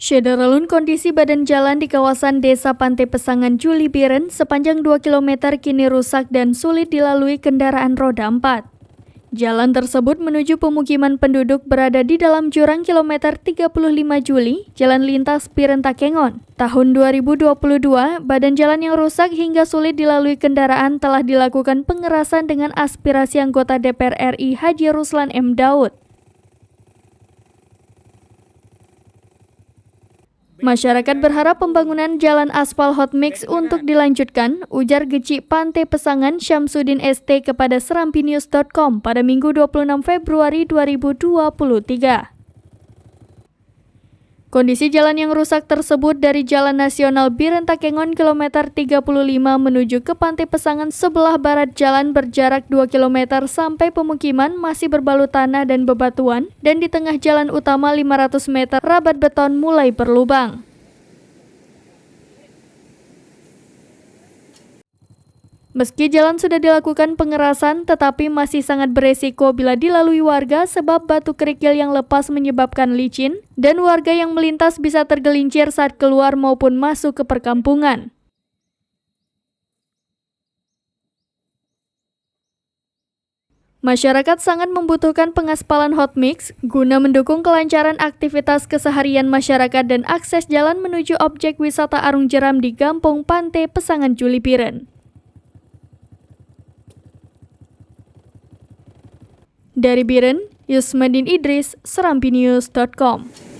Syederalun kondisi badan jalan di kawasan Desa Pantai Pesangan Juli Biren sepanjang 2 km kini rusak dan sulit dilalui kendaraan roda 4. Jalan tersebut menuju pemukiman penduduk berada di dalam jurang kilometer 35 Juli, Jalan Lintas Biren Takengon. Tahun 2022, badan jalan yang rusak hingga sulit dilalui kendaraan telah dilakukan pengerasan dengan aspirasi anggota DPR RI Haji Ruslan M. Daud. Masyarakat berharap pembangunan jalan aspal hot mix untuk dilanjutkan, ujar Geci Pantai Pesangan Syamsuddin ST kepada serampinews.com pada Minggu 26 Februari 2023. Kondisi jalan yang rusak tersebut dari Jalan Nasional Biren Takengon kilometer 35 menuju ke Pantai Pesangan sebelah barat jalan berjarak 2 km sampai pemukiman masih berbalut tanah dan bebatuan, dan di tengah jalan utama 500 meter rabat beton mulai berlubang. Meski jalan sudah dilakukan pengerasan, tetapi masih sangat beresiko bila dilalui warga sebab batu kerikil yang lepas menyebabkan licin, dan warga yang melintas bisa tergelincir saat keluar maupun masuk ke perkampungan. Masyarakat sangat membutuhkan pengaspalan hot mix guna mendukung kelancaran aktivitas keseharian masyarakat dan akses jalan menuju objek wisata Arung Jeram di Gampong Pantai Pesangan Juli Biren. Dari Biren, Yusmadin Idris, serampinews.com.